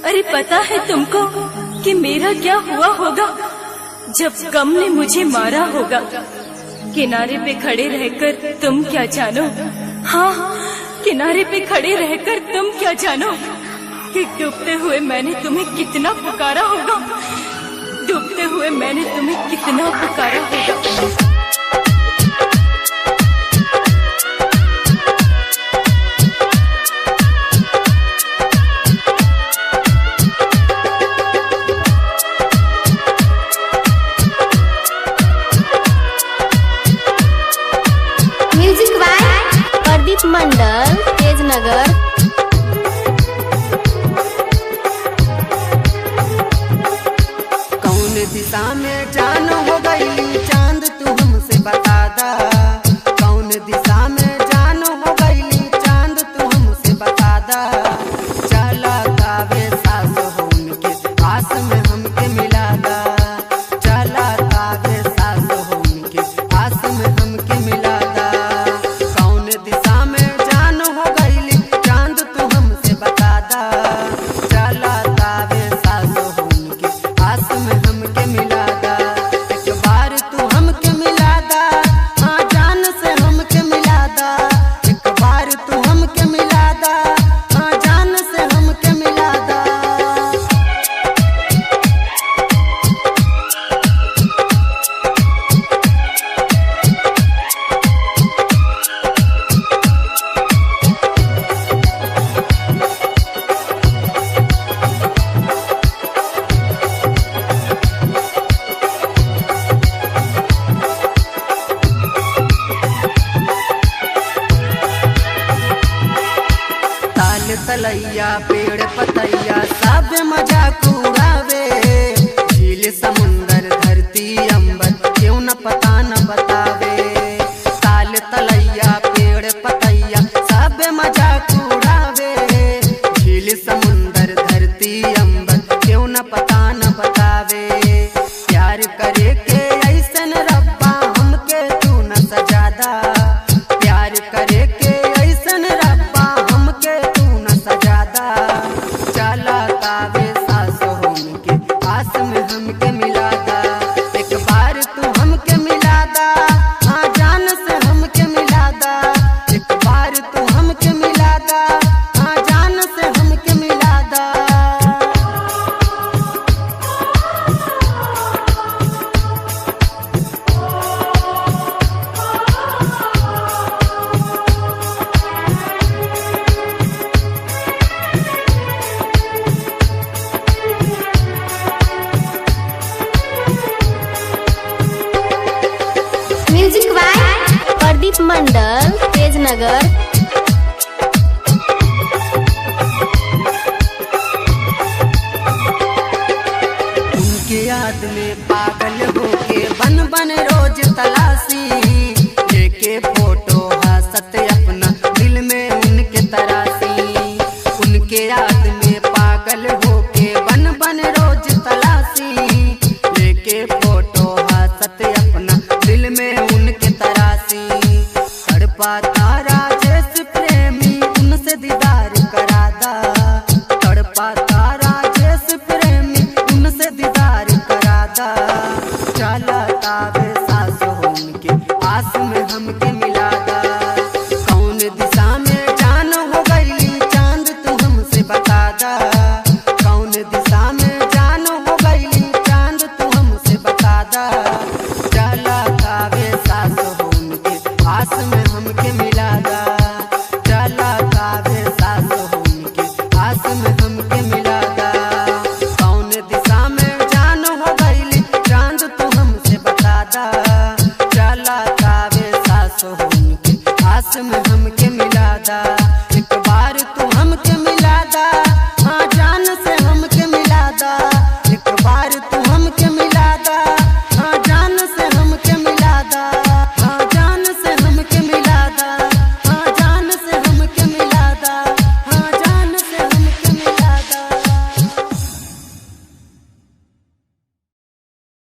अरे पता है तुमको कि मेरा क्या हुआ होगा जब गम ने मुझे मारा होगा। किनारे पे खड़े रहकर तुम क्या जानो, हाँ किनारे पे खड़े रहकर तुम क्या जानो कि डूबते हुए मैंने तुम्हें कितना पुकारा होगा, डूबते हुए मैंने तुम्हें कितना पुकारा होगा। मंडल तेजनगर। कौन दिशा में जान हो गई चांद तू हमसे बता दा, कौन दिशा में जान हो गई चांद तू हमसे बता दा। चला तावे सास हो उनके आस में हमके मिला दा, चला तावे सास हो उनके आस में हमके मिला दा। तलैया पेड़ पतैया सब मजाक उड़ावे, झील समुंदर धरती अंबर क्यों न पता न बतावे। ताल तलैया पेड़ पतैया सब मजाक उड़ावे, झील समुंदर धरती अंबर क्यों न पता न बतावे। प्यार करे के ऐसन रब्बा हमके तू न सजादा, प्यार करे के ऐसन रब्बा हमके सजादा। चला तावे सास हो उनके आस में हमके मिला दा, एक बार तू हमके मिला दा, हाँ जान से हमके मिला दा। एक बार तू हमके मिला दा, हाँ जान से हमके मिला दा। म्यूजिक बाय प्रदीप मंडल तेजनगर। उनके याद में पागल होके बन बन रोज तलाशी, लेके फोटो हंसत अपना दिल में उनके तराशी। उनके याद में पागल होके बन बन रोज तलाशी, लेके फोटो हंसत अपना दिल में उनके तराशी। तड़पाता राजेश प्रेमी उनसे दीदार करादा, तड़पाता राजेश प्रेमी उनसे दीदार करादा। चला तावे सास हो उनके आस में हमके मिला दा, कौन दिशा में जान हो गई चांद तू हमसे बता दा, कौन दिशा में जान हो गई चांद तू हमसे बता दा। चला तावे सास हो उनके आस में हमके मिला दा, चला तावे सास हो उनके आस में हमके मिला दा। कौन दिशा में जान हो गई चांद तू हमसे बता दा, चला तावे सास हो उनके आस में हमके मिला दा। एक बार तू हमके मिला दा।